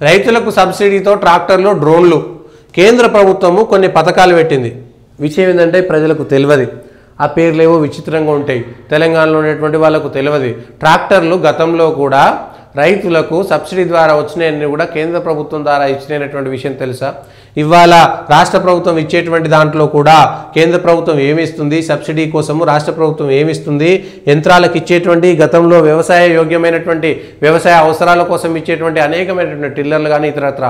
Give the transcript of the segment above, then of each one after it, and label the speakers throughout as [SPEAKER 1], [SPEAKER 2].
[SPEAKER 1] రైతులకు సబ్సిడీతో ట్రాక్టర్లు, డ్రోన్లు. కేంద్ర ప్రభుత్వము కొన్ని పథకాలు పెట్టింది. విషయం ఏంటంటే ప్రజలకు తెలియదు. ఆ పేర్లేవో విచిత్రంగా ఉంటాయి. తెలంగాణలో ఉండేటువంటి వాళ్ళకు తెలియదు. ట్రాక్టర్లు గతంలో కూడా రైతులకు సబ్సిడీ ద్వారా వచ్చినాయని కూడా కేంద్ర ప్రభుత్వం ద్వారా ఇచ్చినటువంటి విషయం తెలుసా? ఇవాళ రాష్ట్ర ప్రభుత్వం ఇచ్చేటువంటి దాంట్లో కూడా కేంద్ర ప్రభుత్వం ఏమిస్తుంది, సబ్సిడీ కోసము రాష్ట్ర ప్రభుత్వం ఏమిస్తుంది, యంత్రాలకు ఇచ్చేటువంటి గతంలో వ్యవసాయ యోగ్యమైనటువంటి వ్యవసాయ అవసరాల కోసం ఇచ్చేటువంటి అనేకమైనటువంటి టిల్లర్లు కానీ ఇతరత్ర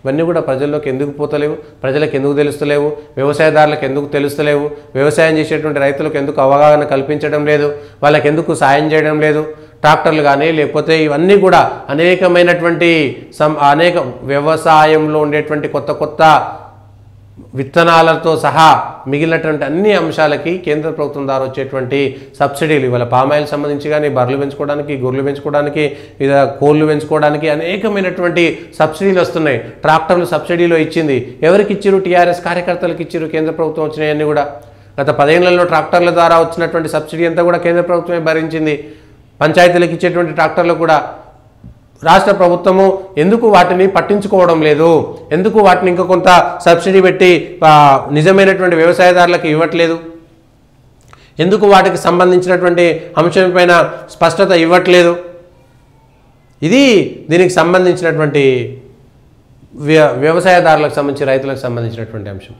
[SPEAKER 1] ఇవన్నీ కూడా ప్రజల్లోకి ఎందుకు పోతలేవు? ప్రజలకు ఎందుకు తెలుస్తలేవు? వ్యవసాయదారులకు ఎందుకు తెలుస్తలేవు? వ్యవసాయం చేసేటువంటి రైతులకు ఎందుకు అవగాహన కల్పించడం లేదు? వాళ్ళకి ఎందుకు సాయం చేయడం లేదు? ట్రాక్టర్లు కానీ లేకపోతే ఇవన్నీ కూడా అనేకమైనటువంటి అనేక వ్యవసాయంలో ఉండేటువంటి కొత్త కొత్త విత్తనాలతో సహా మిగిలినటువంటి అన్ని అంశాలకి కేంద్ర ప్రభుత్వం ద్వారా వచ్చేటువంటి సబ్సిడీలు ఇవాళ పామాయిల్ సంబంధించి కానీ బర్రెలు పెంచుకోవడానికి, గొర్రెలు పెంచుకోవడానికి, కోళ్ళు పెంచుకోవడానికి అనేకమైనటువంటి సబ్సిడీలు వస్తున్నాయి. ట్రాక్టర్లు సబ్సిడీలో ఇచ్చింది. ఎవరికి ఇచ్చిరు? టీఆర్ఎస్ కార్యకర్తలకు ఇచ్చిరు. కేంద్ర ప్రభుత్వం వచ్చినాయన్నీ కూడా గత 10 ఏళ్లలో ట్రాక్టర్ల ద్వారా వచ్చినటువంటి సబ్సిడీ అంతా కూడా కేంద్ర ప్రభుత్వమే భరించింది. పంచాయతీలకు ఇచ్చేటువంటి ట్రాక్టర్లు కూడా రాష్ట్ర ప్రభుత్వము ఎందుకు వాటిని పట్టించుకోవడం లేదు? ఎందుకు వాటిని ఇంకా కొంత సబ్సిడీ పెట్టి నిజమైనటువంటి వ్యవసాయదారులకు ఇవ్వట్లేదు? ఎందుకు వాటికి సంబంధించినటువంటి అంశంపైన స్పష్టత ఇవ్వట్లేదు? ఇది దీనికి సంబంధించినటువంటి వ్యవసాయదారులకు సంబంధించి రైతులకు సంబంధించినటువంటి అంశం.